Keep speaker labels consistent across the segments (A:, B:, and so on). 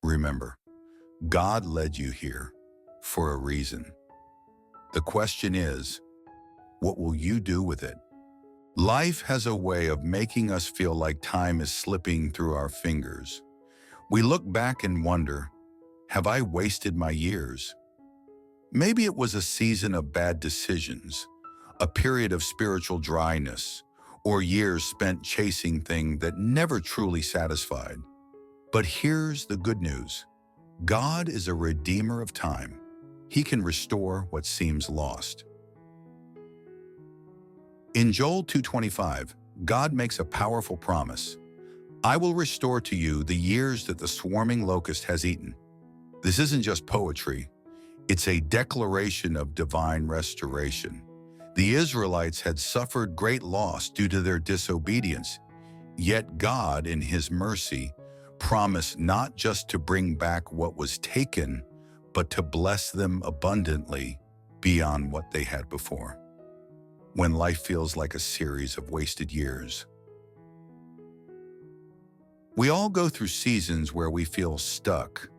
A: Remember, God led you here for a reason. The question is, what will you do with it? Life has a way of making us feel like time is slipping through our fingers. We look back and wonder, have I wasted my years? Maybe it was a season of bad decisions, a period of spiritual dryness, or years spent chasing things that never truly satisfied. But here's the good news. God is a redeemer of time. He can restore what seems lost. In Joel 2:25, God makes a powerful promise. I will restore to you the years that the swarming locust has eaten. This isn't just poetry. It's a declaration of divine restoration. The Israelites had suffered great loss due to their disobedience, yet God, in His mercy, promised not just to bring back what was taken, but to bless them abundantly beyond what they had before. When life feels like a series of wasted years. We all go through seasons where we feel stuck.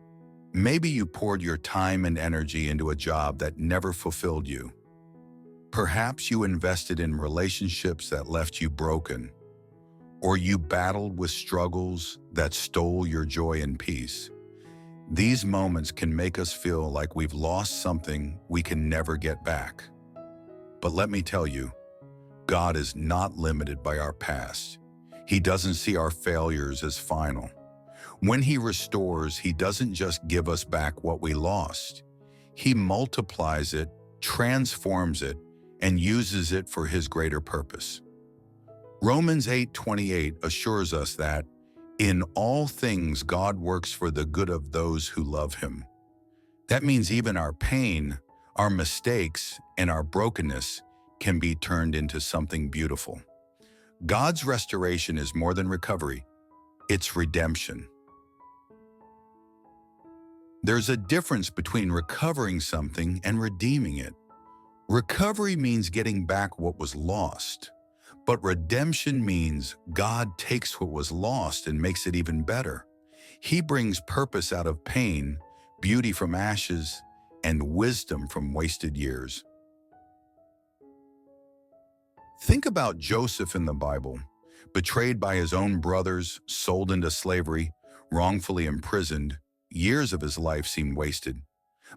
A: Maybe you poured your time and energy into a job that never fulfilled you. Perhaps you invested in relationships that left you broken, or you battled with struggles that stole your joy and peace. These moments can make us feel like we've lost something we can never get back. But let me tell you, God is not limited by our past. He doesn't see our failures as final. When He restores, He doesn't just give us back what we lost. He multiplies it, transforms it, and uses it for His greater purpose. Romans 8:28 assures us that, in all things God works for the good of those who love Him. That means even our pain, our mistakes, and our brokenness can be turned into something beautiful. God's restoration is more than recovery. It's redemption. There's a difference between recovering something and redeeming it. Recovery means getting back what was lost, but redemption means God takes what was lost and makes it even better. He brings purpose out of pain, beauty from ashes, and wisdom from wasted years. Think about Joseph in the Bible, betrayed by his own brothers, sold into slavery, wrongfully imprisoned. Years of his life seem wasted.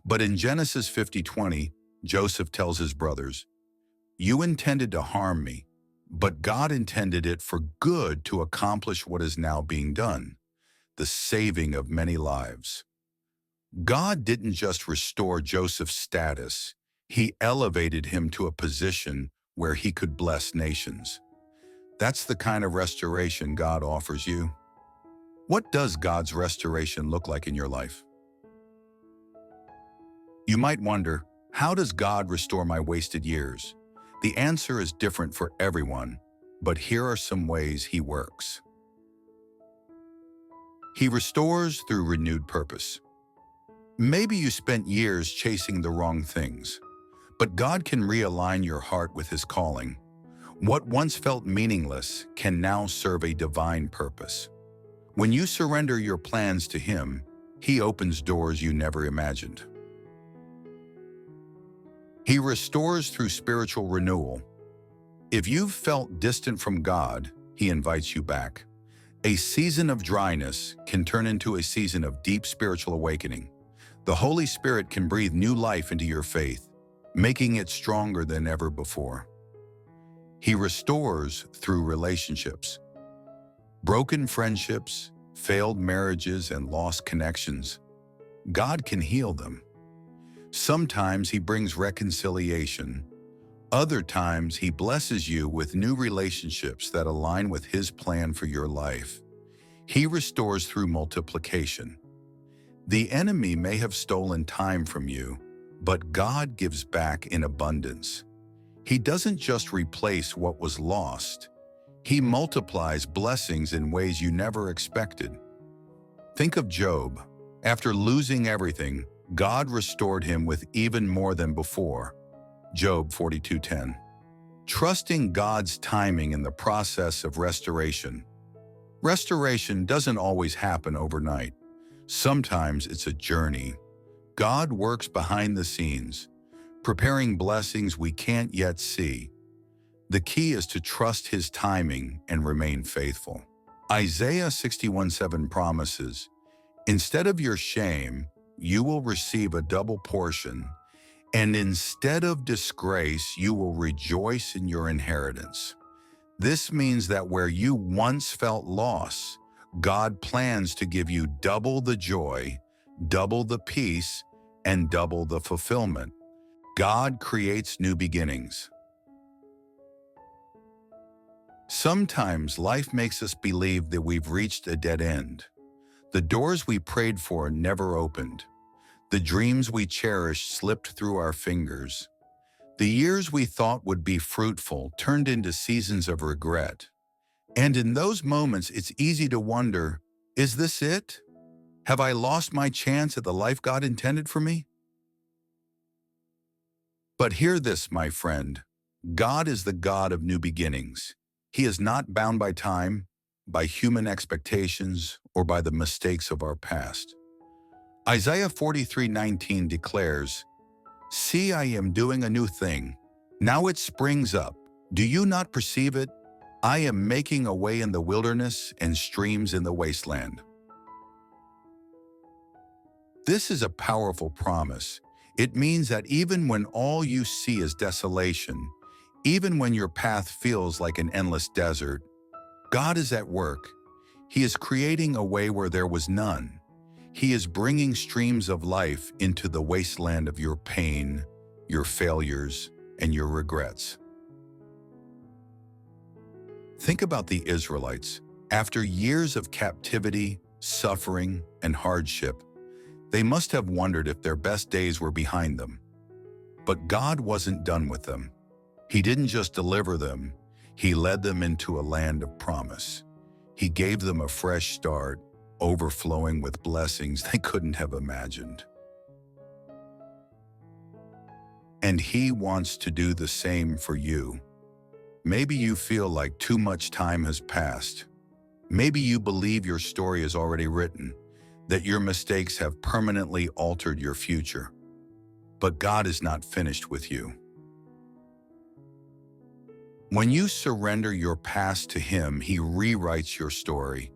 A: But in Genesis 50:20, Joseph tells his brothers, "You intended to harm me, but God intended it for good to accomplish what is now being done, the saving of many lives." God didn't just restore Joseph's status, He elevated him to a position where he could bless nations. That's the kind of restoration God offers you. What does God's restoration look like in your life? You might wonder, how does God restore my wasted years? The answer is different for everyone, but here are some ways He works. He restores through renewed purpose. Maybe you spent years chasing the wrong things, but God can realign your heart with His calling. What once felt meaningless can now serve a divine purpose. When you surrender your plans to Him, He opens doors you never imagined. He restores through spiritual renewal. If you've felt distant from God, He invites you back. A season of dryness can turn into a season of deep spiritual awakening. The Holy Spirit can breathe new life into your faith, making it stronger than ever before. He restores through relationships. Broken friendships, failed marriages, and lost connections. God can heal them. Sometimes He brings reconciliation. Other times He blesses you with new relationships that align with His plan for your life. He restores through multiplication. The enemy may have stolen time from you, but God gives back in abundance. He doesn't just replace what was lost. He multiplies blessings in ways you never expected. Think of Job. After losing everything, God restored him with even more than before. Job 42:10. Trusting God's timing in the process of restoration. Restoration doesn't always happen overnight. Sometimes it's a journey. God works behind the scenes, preparing blessings we can't yet see. The key is to trust His timing and remain faithful. Isaiah 61:7 promises, "Instead of your shame, you will receive a double portion, and instead of disgrace, you will rejoice in your inheritance." This means that where you once felt loss, God plans to give you double the joy, double the peace, and double the fulfillment. God creates new beginnings. Sometimes life makes us believe that we've reached a dead end. The doors we prayed for never opened. The dreams we cherished slipped through our fingers. The years we thought would be fruitful turned into seasons of regret. And in those moments, it's easy to wonder, is this it? Have I lost my chance at the life God intended for me? But hear this, my friend. God is the God of new beginnings. He is not bound by time, by human expectations, or by the mistakes of our past. Isaiah 43:19 declares, "See, I am doing a new thing. Now it springs up. Do you not perceive it? I am making a way in the wilderness and streams in the wasteland." This is a powerful promise. It means that even when all you see is desolation, even when your path feels like an endless desert, God is at work. He is creating a way where there was none. He is bringing streams of life into the wasteland of your pain, your failures, and your regrets. Think about the Israelites. After years of captivity, suffering, and hardship, they must have wondered if their best days were behind them. But God wasn't done with them. He didn't just deliver them, He led them into a land of promise. He gave them a fresh start, overflowing with blessings they couldn't have imagined. And He wants to do the same for you. Maybe you feel like too much time has passed. Maybe you believe your story is already written, that your mistakes have permanently altered your future. But God is not finished with you. When you surrender your past to Him, He rewrites your story.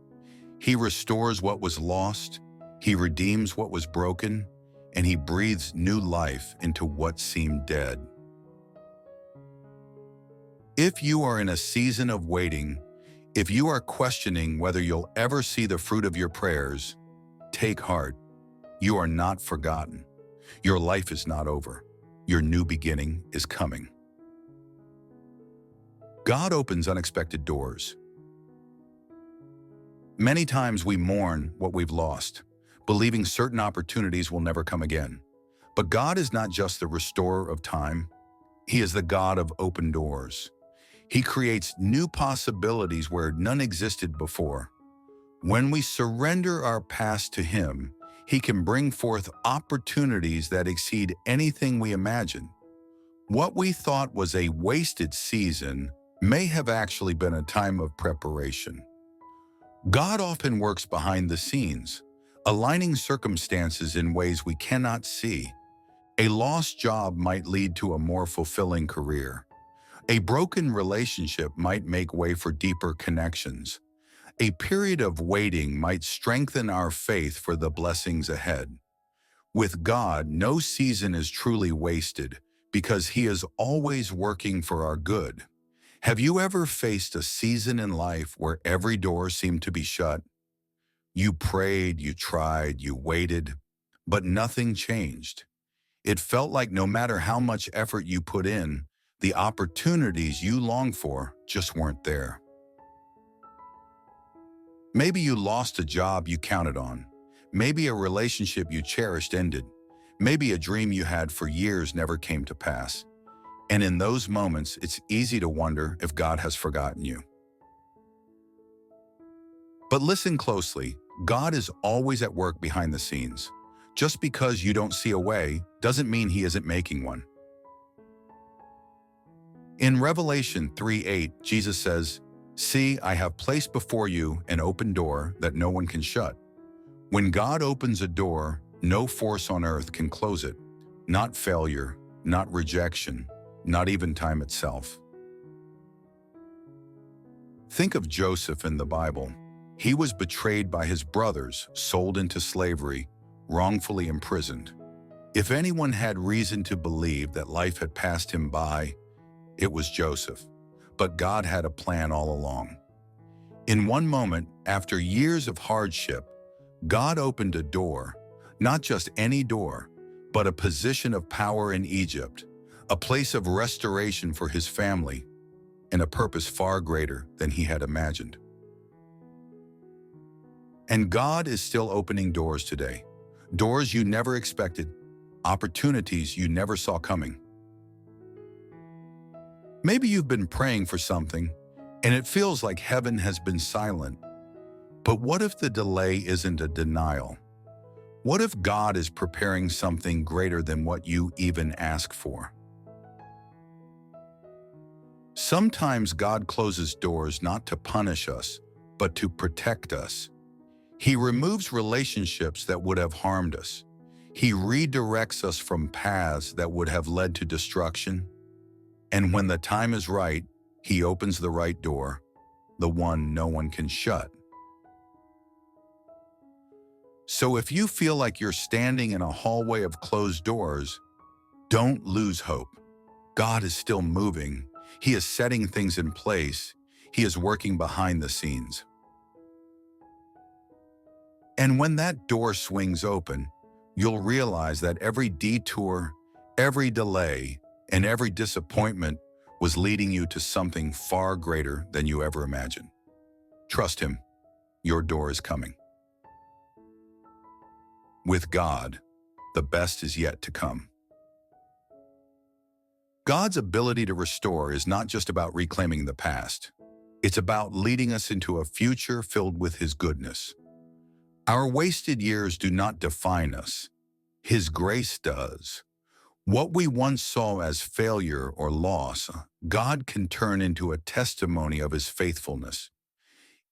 A: He restores what was lost, He redeems what was broken, and He breathes new life into what seemed dead. If you are in a season of waiting, if you are questioning whether you'll ever see the fruit of your prayers, take heart. You are not forgotten. Your life is not over. Your new beginning is coming. God opens unexpected doors. Many times we mourn what we've lost, believing certain opportunities will never come again. But God is not just the restorer of time. He is the God of open doors. He creates new possibilities where none existed before. When we surrender our past to Him, He can bring forth opportunities that exceed anything we imagine. What we thought was a wasted season may have actually been a time of preparation. God often works behind the scenes, aligning circumstances in ways we cannot see. A lost job might lead to a more fulfilling career. A broken relationship might make way for deeper connections. A period of waiting might strengthen our faith for the blessings ahead. With God, no season is truly wasted because He is always working for our good. Have you ever faced a season in life where every door seemed to be shut? You prayed, you tried, you waited, but nothing changed. It felt like no matter how much effort you put in, the opportunities you longed for just weren't there. Maybe you lost a job you counted on. Maybe a relationship you cherished ended. Maybe a dream you had for years never came to pass. And in those moments, it's easy to wonder if God has forgotten you. But listen closely, God is always at work behind the scenes. Just because you don't see a way doesn't mean He isn't making one. In Revelation 3:8, Jesus says, "See, I have placed before you an open door that no one can shut." When God opens a door, no force on earth can close it. Not failure, not rejection, not even time itself. Think of Joseph in the Bible. He was betrayed by his brothers, sold into slavery, wrongfully imprisoned. If anyone had reason to believe that life had passed him by, it was Joseph. But God had a plan all along. In one moment, after years of hardship, God opened a door, not just any door, but a position of power in Egypt, a place of restoration for his family, and a purpose far greater than he had imagined. And God is still opening doors today. Doors you never expected, opportunities you never saw coming. Maybe you've been praying for something, and it feels like heaven has been silent. But what if the delay isn't a denial? What if God is preparing something greater than what you even ask for? Sometimes God closes doors not to punish us, but to protect us. He removes relationships that would have harmed us. He redirects us from paths that would have led to destruction. And when the time is right, He opens the right door, the one no one can shut. So if you feel like you're standing in a hallway of closed doors, don't lose hope. God is still moving. He is setting things in place. He is working behind the scenes. And when that door swings open, you'll realize that every detour, every delay, and every disappointment was leading you to something far greater than you ever imagined. Trust Him. Your door is coming. With God, the best is yet to come. God's ability to restore is not just about reclaiming the past. It's about leading us into a future filled with His goodness. Our wasted years do not define us. His grace does. What we once saw as failure or loss, God can turn into a testimony of His faithfulness.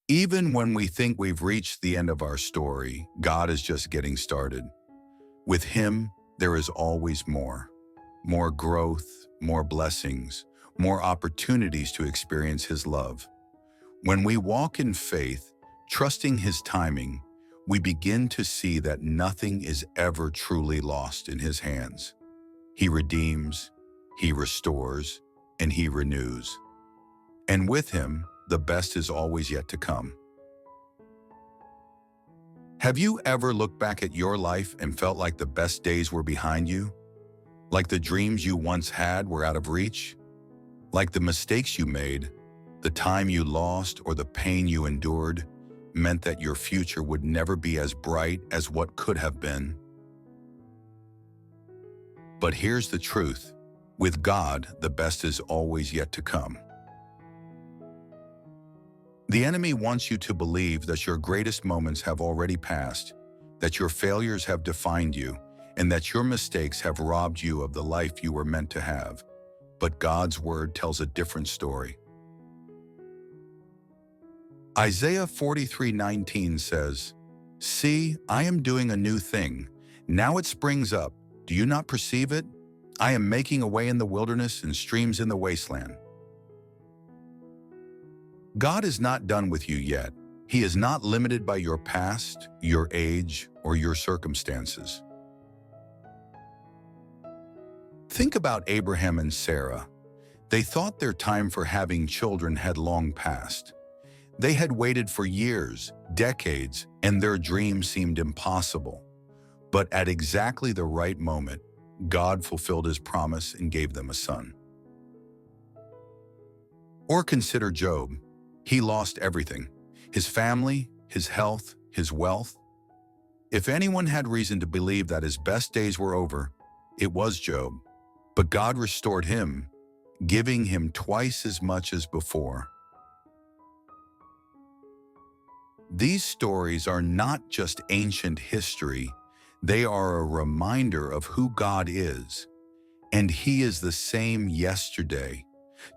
A: Even when we think we've reached the end of our story, God is just getting started. With Him, there is always more. More growth, more blessings, more opportunities to experience His love. When we walk in faith, trusting His timing, we begin to see that nothing is ever truly lost in His hands. He redeems, He restores, and He renews. And with Him, the best is always yet to come. Have you ever looked back at your life and felt like the best days were behind you? Like the dreams you once had were out of reach? Like the mistakes you made, the time you lost, or the pain you endured meant that your future would never be as bright as what could have been? But here's the truth. With God, the best is always yet to come. The enemy wants you to believe that your greatest moments have already passed, that your failures have defined you, and that your mistakes have robbed you of the life you were meant to have. But God's word tells a different story. Isaiah 43:19 says, "See, I am doing a new thing. Now it springs up. Do you not perceive it? I am making a way in the wilderness and streams in the wasteland." God is not done with you yet. He is not limited by your past, your age, or your circumstances. Think about Abraham and Sarah. They thought their time for having children had long passed. They had waited for years, decades, and their dream seemed impossible. But at exactly the right moment, God fulfilled His promise and gave them a son. Or consider Job. He lost everything: his family, his health, his wealth. If anyone had reason to believe that his best days were over, it was Job. But God restored him, giving him twice as much as before. These stories are not just ancient history, they are a reminder of who God is. And He is the same yesterday,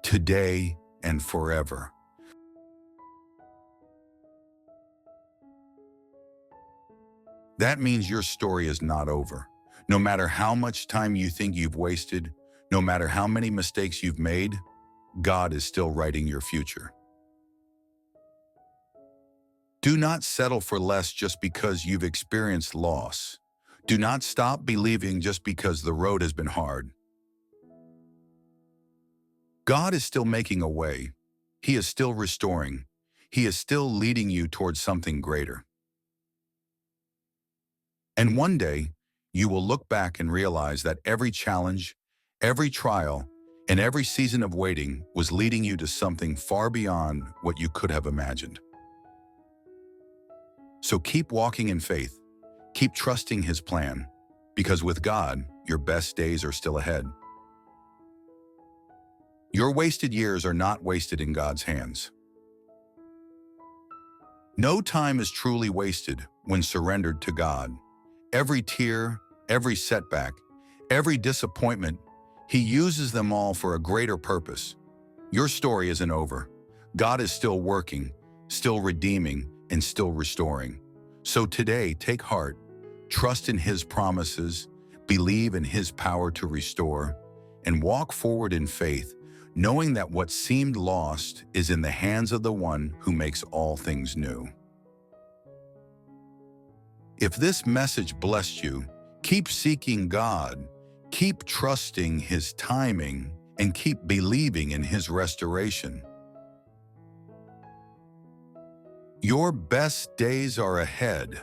A: today, and forever. That means your story is not over. No matter how much time you think you've wasted, no matter how many mistakes you've made, God is still writing your future. Do not settle for less just because you've experienced loss. Do not stop believing just because the road has been hard. God is still making a way. He is still restoring. He is still leading you towards something greater. And one day, you will look back and realize that every challenge, every trial, and every season of waiting was leading you to something far beyond what you could have imagined. So keep walking in faith. Keep trusting His plan, because with God, your best days are still ahead. Your wasted years are not wasted in God's hands. No time is truly wasted when surrendered to God. Every tear, every setback, every disappointment, He uses them all for a greater purpose. Your story isn't over. God is still working, still redeeming, and still restoring. So today, take heart, trust in His promises, believe in His power to restore, and walk forward in faith, knowing that what seemed lost is in the hands of the One who makes all things new. If this message blessed you, keep seeking God, keep trusting His timing, and keep believing in His restoration. Your best days are ahead.